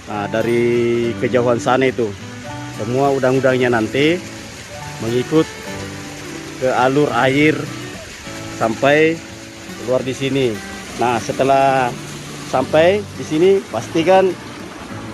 Nah, dari kejauhan sana itu semua udang-udangnya nanti mengikut ke alur air sampai keluar di sini. Nah, setelah sampai di sini pastikan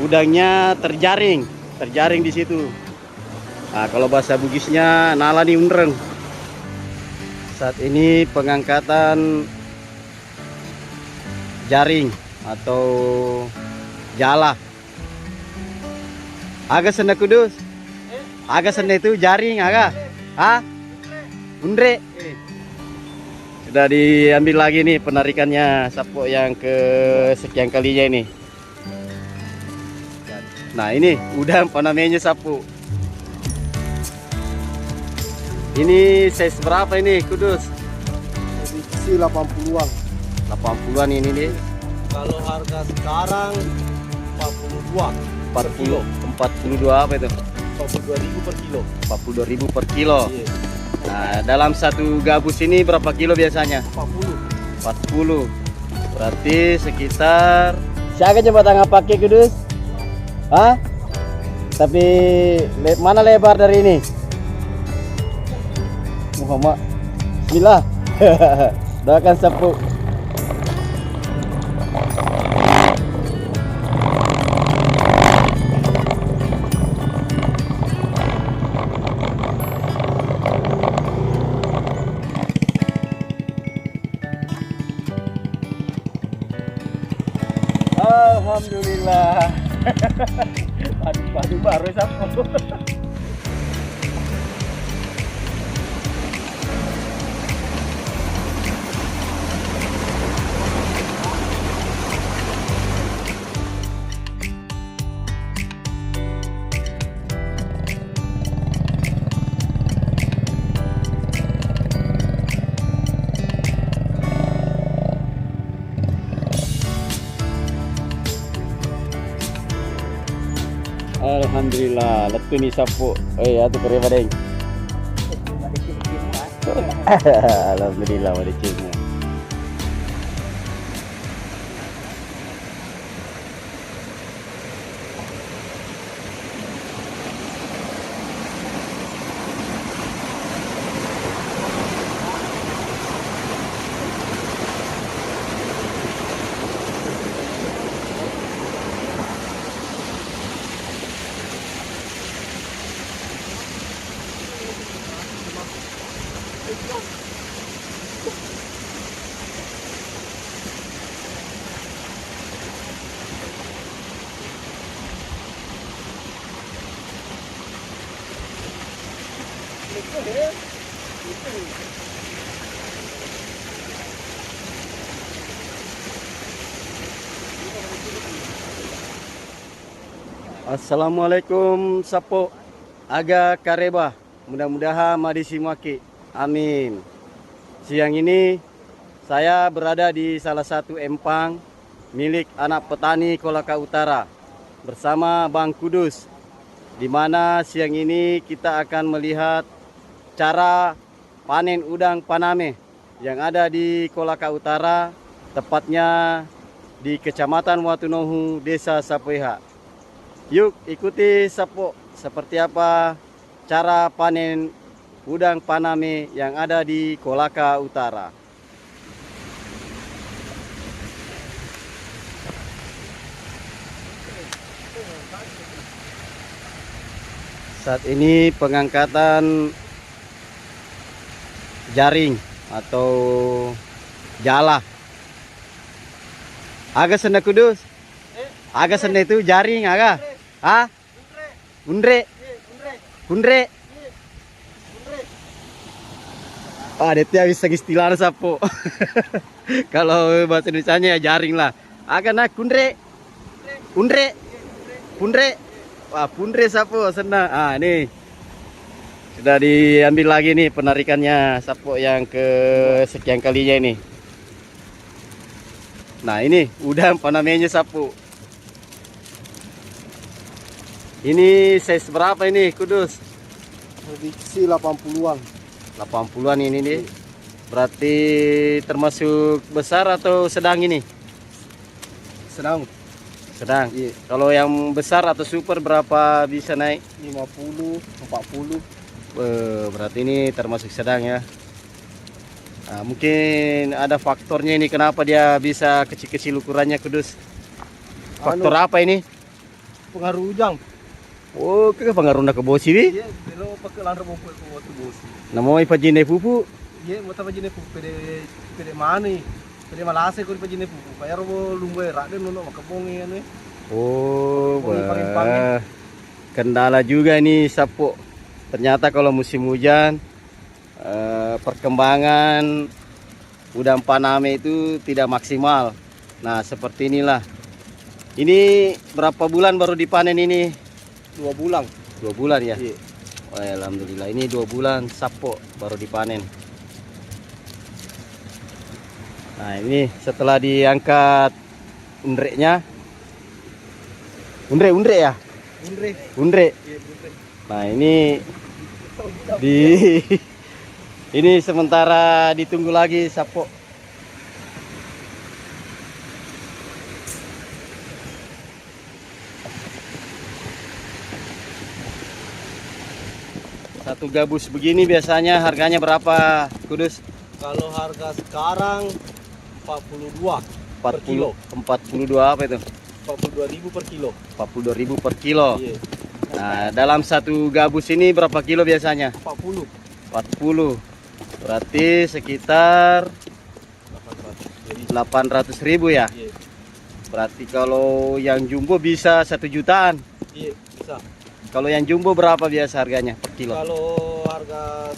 udangnya terjaring di situ. Nah, kalau bahasa Bugisnya nalani unreng. Saat ini pengangkatan jaring atau jala. Agak senda kudus. Agak senda itu jaring agak. Hah? Undre. Sudah diambil lagi nih penarikannya sapo yang ke sekian kalinya ini. Nah, ini udah namanya sapo. Ini size berapa ini Kudus? Prediksi 80-an. 80-an ini nih. Kalau harga sekarang 42 per 40, kilo. 42 apa itu? 42.000 per kilo. 42.000 per kilo. Iya. Nah, dalam satu gabus ini berapa kilo biasanya? 40. 40. Berarti sekitar siapa coba tangga pakai Kudus? Hah? Tapi mana lebar dari ini? Muhammad. Bismillah. Doakan sapu. Alhamdulillah. Padu baru sapu. Alhamdulillah, letu ni sapu. Atu kere badeng. Alhamdulillah ada cimnya. Assalamualaikum sapo aga kareba. Mudah-mudahan madisimaki. Amin. Siang ini saya berada di salah satu empang milik anak petani Kolaka Utara bersama Bang Kudus, di mana siang ini kita akan melihat cara panen udang paname yang ada di Kolaka Utara, tepatnya di Kecamatan Watunohu, Desa Sapoeha. Yuk ikuti sapo seperti apa cara panen udang paname yang ada di Kolaka Utara. Saat ini pengangkatan jaring atau jala. Agak senda Kudus. Agak senda itu jaring agak. Hah? Undre. Undre. Dia bisa istilah sapo. Kalau bahasa Indonesianya ya jaring lah. Agak nak kundre. Undre. Pundre. Wah, pundre sapo senang. Nih. Sudah diambil lagi nih penarikannya sapo yang ke sekian kalinya ini. Nah, ini udah namanya sapo. Ini size berapa ini Kudus? Prediksi 80-an. 80-an ini nih. Berarti termasuk besar atau sedang ini? Sedang. Sedang. Iya. Kalau yang besar atau super berapa bisa naik? 50, 40. Berarti ini termasuk sedang ya. Nah, mungkin ada faktornya ini kenapa dia bisa kecil-kecil ukurannya, Kudus. Faktor apa ini? Pengaruh ujang. Oh, ke pengaruh ke bosi wi. Iya, belo pakai landra mau waktu bosi. Namo ipajine pupu. Iya, mau tambah jenis pupu pede mana? Pede malase kau di jenis pupu. Kayak robo lumbai rak dan nono makabongi anu. Oh, Pangin-pangin. kendala juga ini Sapo. Ternyata kalau musim hujan perkembangan udang paname itu tidak maksimal. Nah, seperti inilah. Ini berapa bulan baru dipanen ini? 2 bulan. 2 bulan ya? Iya. Oh, alhamdulillah ini 2 bulan Sapo baru dipanen. Nah, ini setelah diangkat undreknya. Undre ya? Undre. Undre. Iya, undre. Nah, ini di ini sementara ditunggu lagi Sapo. Satu gabus begini biasanya harganya berapa, Kudus? Kalau harga sekarang 42 per kilo. 42 apa itu? 42.000 per kilo. 42.000 per kilo. Iya. Nah, dalam satu gabus ini berapa kilo biasanya? 40. 40. Berarti sekitar 800.000 ya. Iya. Berarti kalau yang jumbo bisa 1 jutaan. Iya, bisa. Kalau yang jumbo berapa biasa harganya per kilo? Kalau harga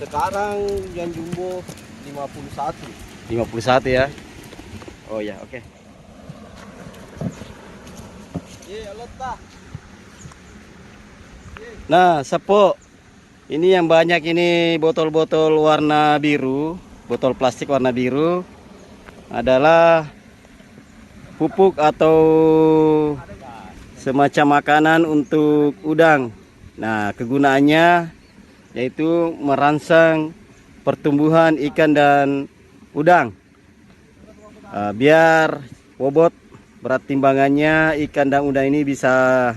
sekarang yang jumbo 51. 51 ya. Oh ya, oke. Iya, letak. Nah, Sapo, ini yang banyak ini botol-botol warna biru, botol plastik warna biru adalah pupuk atau semacam makanan untuk udang. Nah, kegunaannya yaitu merangsang pertumbuhan ikan dan udang. Biar bobot berat timbangannya ikan dan udang ini bisa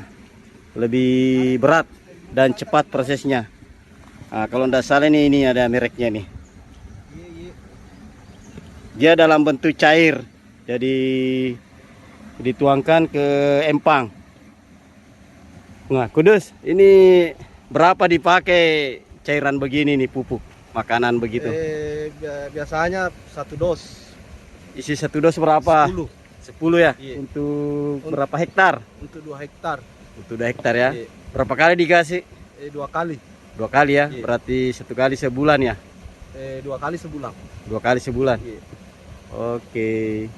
lebih berat dan cepat prosesnya. Nah, kalau tidak salah ini ada mereknya nih. Dia dalam bentuk cair, jadi dituangkan ke empang. Nah, Kudus, ini berapa dipakai cairan begini nih, pupuk makanan begitu? Biasanya 1 dos. Isi 1 dos berapa? 10. 10 ya? Iya. Untuk berapa hektar? Untuk 2 hektar. Untuk 2 hektar ya? Iya. Berapa kali dikasih? 2 kali. 2 kali ya? Iya. Berarti 1 kali sebulan ya? 2 kali sebulan. 2 kali sebulan? Iya. Oke.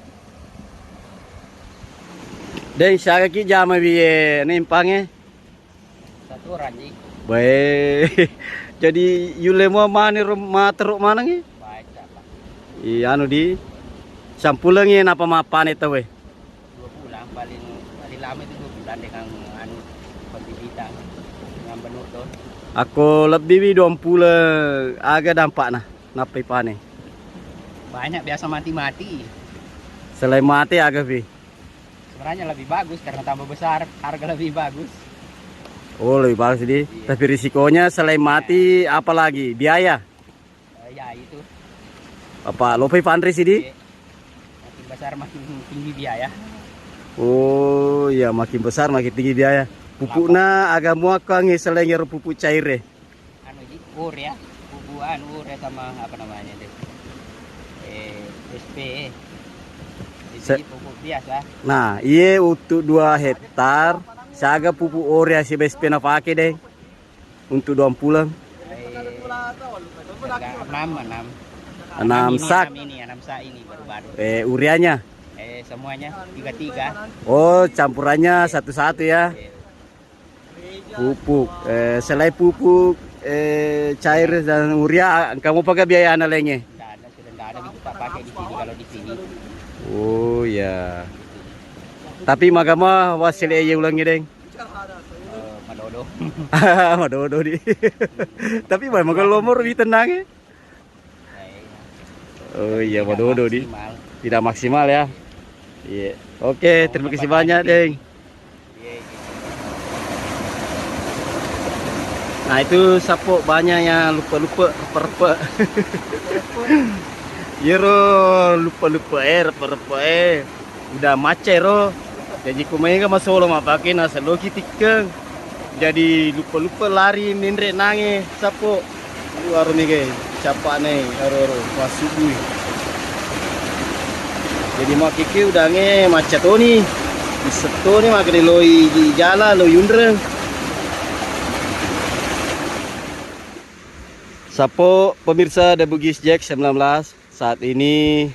Dan siaga ki jama biye nimpangnya? 1 orang ji. Baik. Jadi yule mau mana teruk mana ngi? Baca lah. Iya anu di sampulangnya napa mapan itu weh? 2 bulan paling lama itu 2 bulan dengan anu pembibita dengan benur tuh. Aku lebih 20 agak dampak nah napa ipane. Banyak biasa mati-mati. Selain mati agak bi. Sebenarnya lebih bagus karena tambah besar, harga lebih bagus. Oh lebih bagus di. Iya. Tapi risikonya selain mati apa lagi? Biaya. Ya itu. Apa lopi pantri sih di? Makin besar makin tinggi biaya. Oh ya makin besar makin tinggi biaya. Pupuknya agak muakang selain pupuk cair. Anu ji, ur ya. Bubuan ur ya sama apa namanya deh. SP. Jadi pupuk biasa. Nah, iya untuk 2 hektar, saga pupuk urea si BSP na pakai deh. Untuk 20 pulang. 6 sak. 6 sak ini baru-baru. Ureanya. Semuanya 33. Oh, campurannya satu-satu ya. Pupuk. Selain pupuk cair dan urea, kamu pakai biaya analengnya? Sudah ada kita pakai di sini kalau di sini. Oh ya. Tapi magama wasil aja ulangnya deng. Madodo. Madodo di. Tapi memang kalau lomor lebih tenang ya. Oh iya madodo di. Maksimal. Tidak maksimal ya. Iya. Oke, terima kasih banyak, Deng. Iya, iya. Nah, itu sapok banyak yang lupa-lupa repa-repa. Iya ro, lupa-lupa repa-repa udah macet ro. Jadi kumai ka masolo mapake na sa loki tikeng. Jadi lupa-lupa lari mindre nange sapok. Luar nih guys, capak nih, aro masuk bui. Jadi mak kiki udah nge macet nih. Di seto nih mak loi di jala lo yundreng. Sapo pemirsa The Bugis Jack 19, saat ini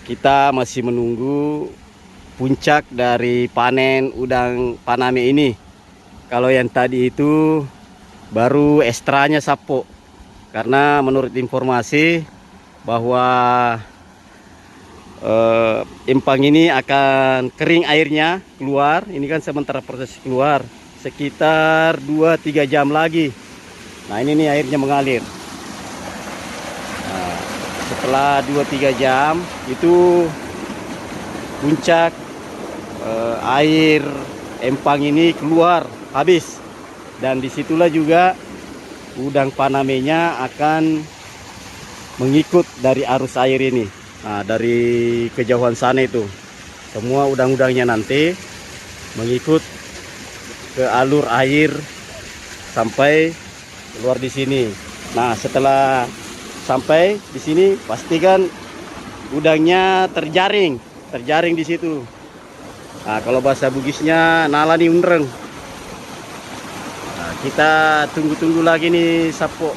kita masih menunggu puncak dari panen udang Paname ini. Kalau yang tadi itu baru ekstranya sapo, karena menurut informasi bahwa empang ini akan kering airnya keluar. Ini kan sementara proses keluar sekitar 2-3 jam lagi. Nah ini nih airnya mengalir. Nah, setelah 2-3 jam itu puncak air empang ini keluar habis, dan disitulah juga udang Panamenya akan mengikut dari arus air ini. Nah, dari kejauhan sana itu semua udang-udangnya nanti mengikut ke alur air sampai keluar di sini. Nah, setelah sampai di sini pastikan udangnya terjaring di situ. Nah, kalau bahasa Bugisnya nalani undreng. Nah, kita tunggu-tunggu lagi nih sapo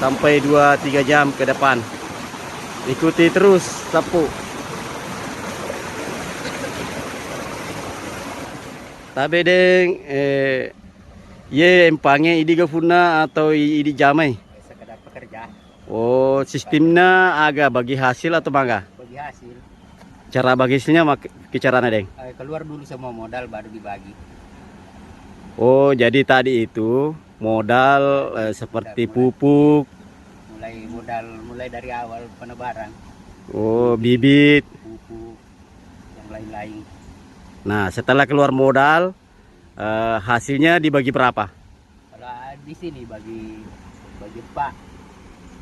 sampai 2-3 jam ke depan. Ikuti terus sapo. Tabe deng ye empangnya idi gafuna atau idi jamai. Sekedar pekerja. Oh, sistemnya agak bagi hasil atau bangga? Bagi hasil. Cara bagi hasilnya caranya deng. Keluar dulu semua modal baru dibagi. Oh, jadi tadi itu modal seperti pupuk. Mulai dari awal penebaran. Oh, bibit. Pupuk yang lain-lain. Nah, setelah keluar modal, hasilnya dibagi berapa? Kalau di sini bagi pak.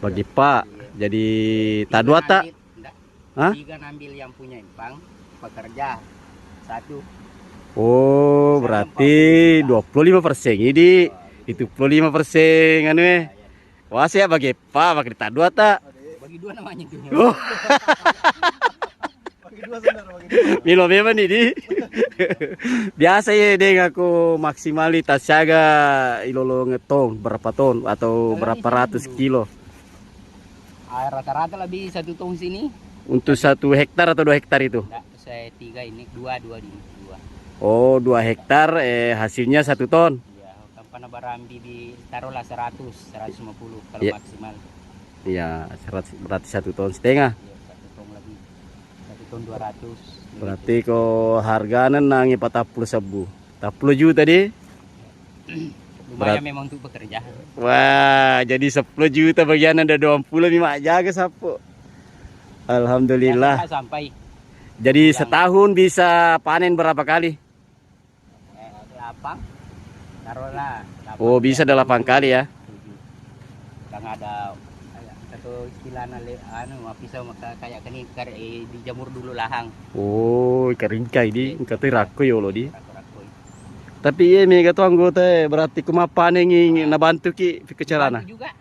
Bagi pak. Iya. Jadi tadua tak? Hah? 3 ngambil yang punya empang, pekerja 1. Oh, berarti 25% ini. Itu 25% anu wah, saya bagi pak, bagi tadua tak? Bagi 2 namanya tuh. Oh. Bagi 2 saudara, bagi 2. Milo memang ini. Biasa ya deh aku maksimalitas siaga ilolo ngetong berapa ton atau berapa ratus kilo. Rata-rata lebih 1 ton sini. Untuk 1 hektar atau 2 hektar itu? Enggak, saya 3 ini, 2 di 2. Oh, 2 hektar hasilnya 1 ton. Iya, kampana barambi di taruhlah 150 kalau Iya. maksimal. Iya, berarti 1 ton setengah. Iya, 1 ton lebih. 1 ton 200. Berarti kok harganya nangi 40 sebu. 40 juta deh. Lumayan memang untuk bekerja. Wah, jadi 10 juta bagian ada 20 lima jaga sapu. Alhamdulillah. Ya, sampai Jadi setahun bisa panen berapa kali? 8. Taruhlah 8. Oh, bisa 8 kali ya. Yang ada satu istilah pisau maka kayak kini dijamur dulu lahang. Oh, keringkai di kata rako yo lo di. Rako-rako. Tapi iya mega tuh anggota berarti kumapanen nging nabantu ki kecarana. Bantu juga.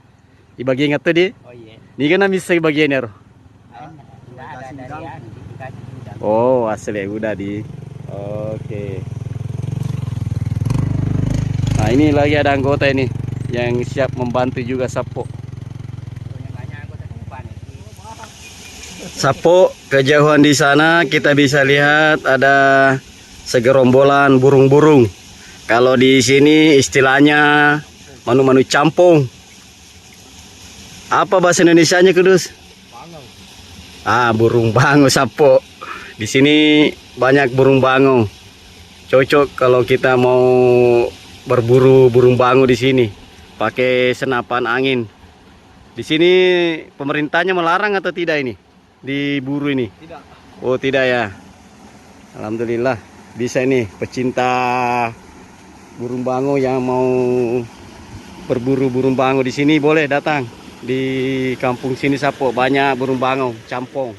Ibagi ingat tuh di. Oh iya. Ni kan bisa bagian ya. Enggak ada dari dikasih udang. Oh, asli udah di. Oke. Nah, ini lagi ada anggota ini yang siap membantu juga sapo. Yang banyak anggota kumpulan ya. Sapo kejauhan di sana kita bisa lihat ada segerombolan burung-burung. Kalau di sini istilahnya manu-manu campung. Apa bahasa Indonesianya, Kudus? Ah, burung bango sapo. Di sini banyak burung bango. Cocok kalau kita mau berburu burung bango di sini. Pakai senapan angin. Di sini pemerintahnya melarang atau tidak ini? Di buru ini? Tidak. Oh tidak ya. Alhamdulillah bisa ini pecinta burung bango yang mau berburu burung bango di sini boleh datang di kampung sini Sapo, banyak burung bango, campong.